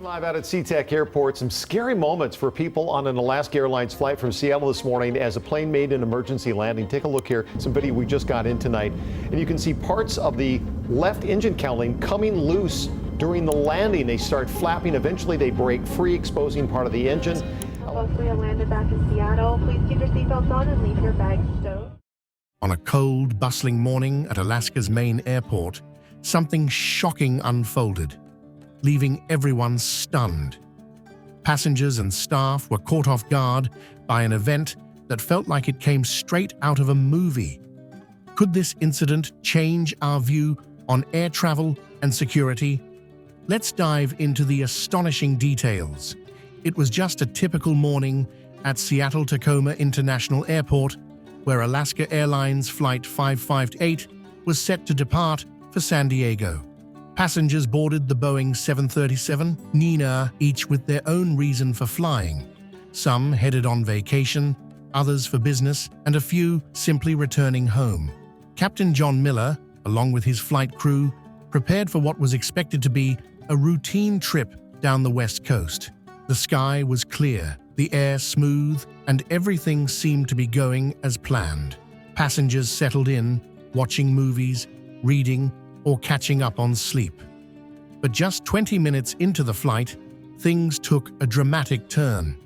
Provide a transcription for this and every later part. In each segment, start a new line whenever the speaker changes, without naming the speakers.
Live out at SeaTac Airport, some scary moments for people on an Alaska Airlines flight from Seattle this morning as a plane made an emergency landing. Take a look here, some video we just got in tonight, and you can see parts of the left engine cowling coming loose during the landing. They start flapping, eventually they break free, exposing part of the engine.
Hopefully I landed back in Seattle. Please keep your seatbelts on and leave your bags stowed.
On a cold, bustling morning at Alaska's main airport, something shocking unfolded, leaving everyone stunned. Passengers and staff were caught off guard by an event that felt like it came straight out of a movie. Could this incident change our view on air travel and security? Let's dive into the astonishing details. It was just a typical morning at Seattle-Tacoma International Airport, where Alaska Airlines Flight 558 was set to depart for San Diego. Passengers boarded the Boeing 737 Nina, each with their own reason for flying. Some headed on vacation, others for business, and a few simply returning home. Captain John Miller, along with his flight crew, prepared for what was expected to be a routine trip down the West Coast. The sky was clear, the air smooth, and everything seemed to be going as planned. Passengers settled in, watching movies, reading, or catching up on sleep. But just 20 minutes into the flight, things took a dramatic turn.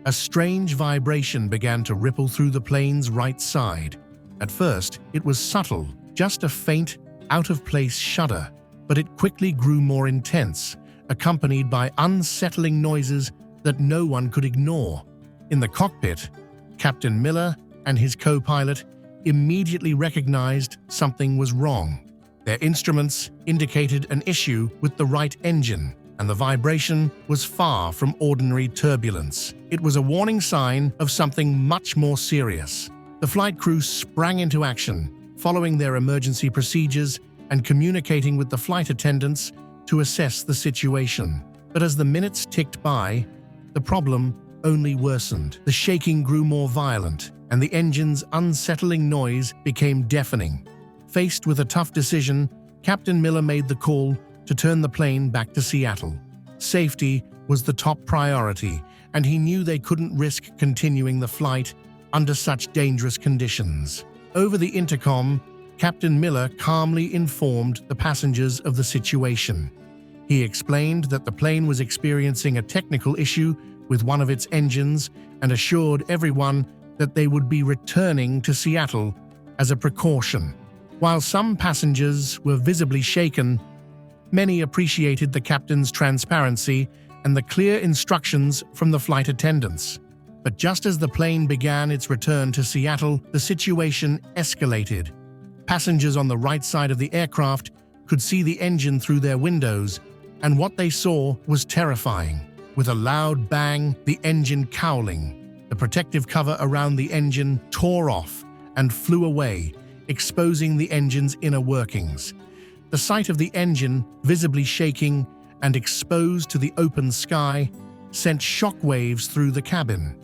A strange vibration began to ripple through the plane's right side. At first, it was subtle, just a faint, out-of-place shudder, but it quickly grew more intense, accompanied by unsettling noises that no one could ignore. In the cockpit, Captain Miller and his co-pilot immediately recognized something was wrong. Their instruments indicated an issue with the right engine, and the vibration was far from ordinary turbulence. It was a warning sign of something much more serious. The flight crew sprang into action, following their emergency procedures and communicating with the flight attendants to assess the situation. But as the minutes ticked by, the problem only worsened. The shaking grew more violent, and the engine's unsettling noise became deafening. Faced with a tough decision, Captain Miller made the call to turn the plane back to Seattle. Safety was the top priority, and he knew they couldn't risk continuing the flight under such dangerous conditions. Over the intercom, Captain Miller calmly informed the passengers of the situation. He explained that the plane was experiencing a technical issue with one of its engines and assured everyone that they would be returning to Seattle as a precaution. While some passengers were visibly shaken, many appreciated the captain's transparency and the clear instructions from the flight attendants. But just as the plane began its return to Seattle, the situation escalated. Passengers on the right side of the aircraft could see the engine through their windows, and what they saw was terrifying. With a loud bang, the engine cowling, the protective cover around the engine tore off and flew away, exposing the engine's inner workings. The sight of the engine, visibly shaking and exposed to the open sky, sent shockwaves through the cabin.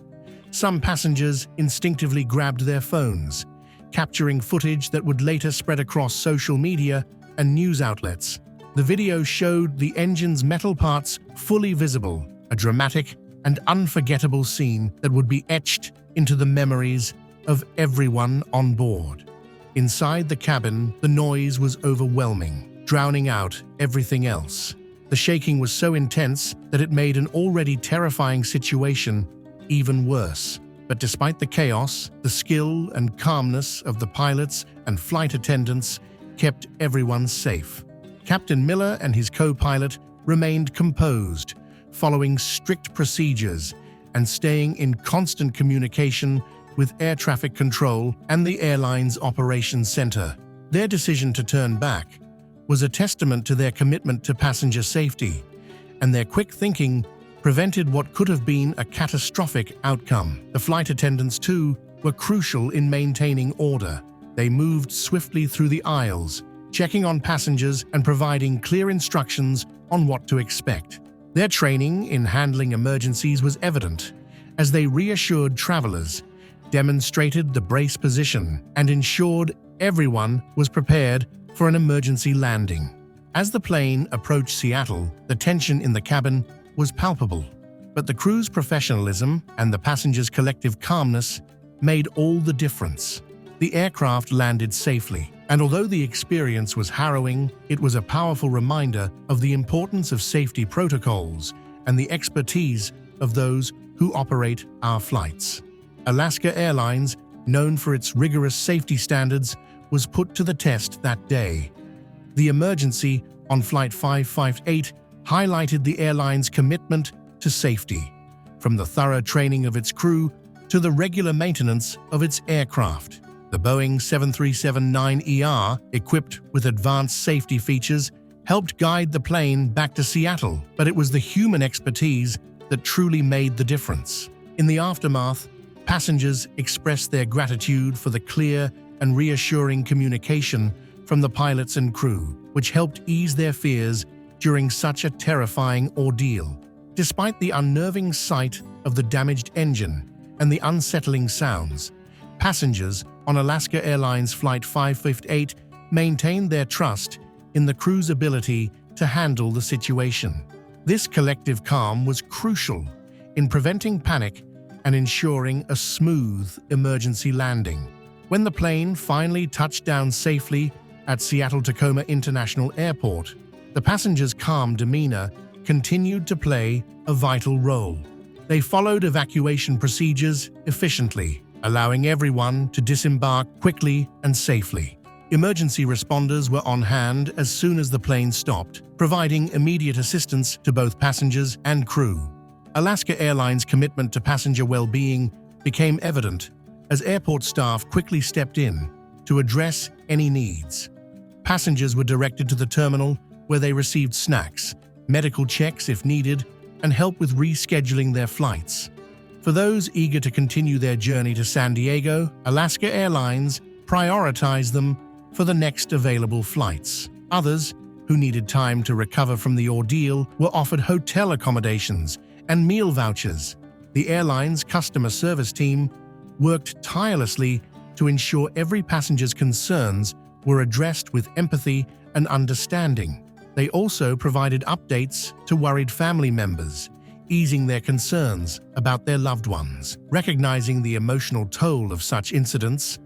Some passengers instinctively grabbed their phones, capturing footage that would later spread across social media and news outlets. The video showed the engine's metal parts fully visible, a dramatic and unforgettable scene that would be etched into the memories of everyone on board. Inside the cabin, the noise was overwhelming, drowning out everything else. The shaking was so intense that it made an already terrifying situation even worse. But despite the chaos, the skill and calmness of the pilots and flight attendants kept everyone safe. Captain Miller and his co-pilot remained composed, following strict procedures and staying in constant communication with air traffic control and the airline's operations center. Their decision to turn back was a testament to their commitment to passenger safety, and their quick thinking prevented what could have been a catastrophic outcome. The flight attendants, too, were crucial in maintaining order. They moved swiftly through the aisles, checking on passengers and providing clear instructions on what to expect. Their training in handling emergencies was evident, as they reassured travelers, demonstrated the brace position, and ensured everyone was prepared for an emergency landing. As the plane approached Seattle, the tension in the cabin was palpable, but the crew's professionalism and the passengers' collective calmness made all the difference. The aircraft landed safely, and although the experience was harrowing, it was a powerful reminder of the importance of safety protocols and the expertise of those who operate our flights. Alaska Airlines, known for its rigorous safety standards, was put to the test that day. The emergency on Flight 558 highlighted the airline's commitment to safety, from the thorough training of its crew to the regular maintenance of its aircraft. The Boeing 737-9ER, equipped with advanced safety features, helped guide the plane back to Seattle, but it was the human expertise that truly made the difference. In the aftermath, passengers expressed their gratitude for the clear and reassuring communication from the pilots and crew, which helped ease their fears during such a terrifying ordeal. Despite the unnerving sight of the damaged engine and the unsettling sounds, passengers on Alaska Airlines Flight 558 maintained their trust in the crew's ability to handle the situation. This collective calm was crucial in preventing panic and ensuring a smooth emergency landing. When the plane finally touched down safely at Seattle-Tacoma International Airport, the passengers' calm demeanor continued to play a vital role. They followed evacuation procedures efficiently, allowing everyone to disembark quickly and safely. Emergency responders were on hand as soon as the plane stopped, providing immediate assistance to both passengers and crew. Alaska Airlines' commitment to passenger well-being became evident as airport staff quickly stepped in to address any needs. Passengers were directed to the terminal where they received snacks, medical checks if needed, and help with rescheduling their flights. For those eager to continue their journey to San Diego, Alaska Airlines prioritized them for the next available flights. Others, who needed time to recover from the ordeal, were offered hotel accommodations and meal vouchers. The airline's customer service team worked tirelessly to ensure every passenger's concerns were addressed with empathy and understanding. They also provided updates to worried family members, easing their concerns about their loved ones. Recognizing the emotional toll of such incidents,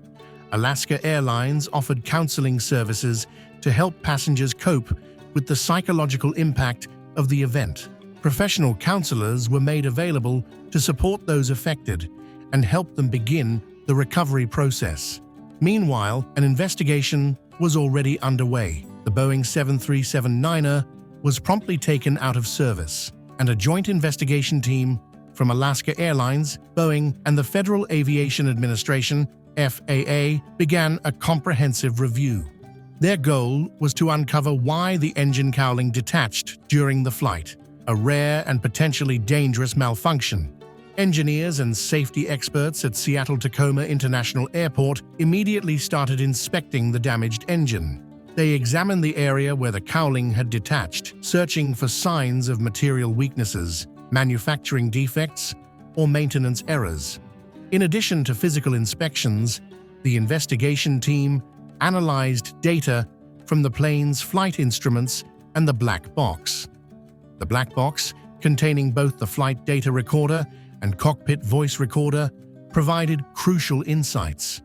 Alaska Airlines offered counseling services to help passengers cope with the psychological impact of the event. Professional counselors were made available to support those affected and help them begin the recovery process. Meanwhile, an investigation was already underway. The Boeing 737-9er was promptly taken out of service, and a joint investigation team from Alaska Airlines, Boeing, and the Federal Aviation Administration (FAA) began a comprehensive review. Their goal was to uncover why the engine cowling detached during the flight, a rare and potentially dangerous malfunction. Engineers and safety experts at Seattle-Tacoma International Airport immediately started inspecting the damaged engine. They examined the area where the cowling had detached, searching for signs of material weaknesses, manufacturing defects, or maintenance errors. In addition to physical inspections, the investigation team analyzed data from the plane's flight instruments and the black box. The black box, containing both the flight data recorder and cockpit voice recorder, provided crucial insights.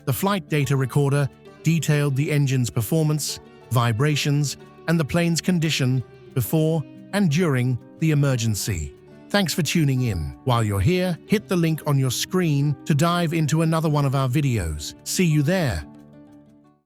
The flight data recorder detailed the engine's performance, vibrations, and the plane's condition before and during the emergency. Thanks for tuning in. While you're here, hit the link on your screen to dive into another one of our videos. See you there.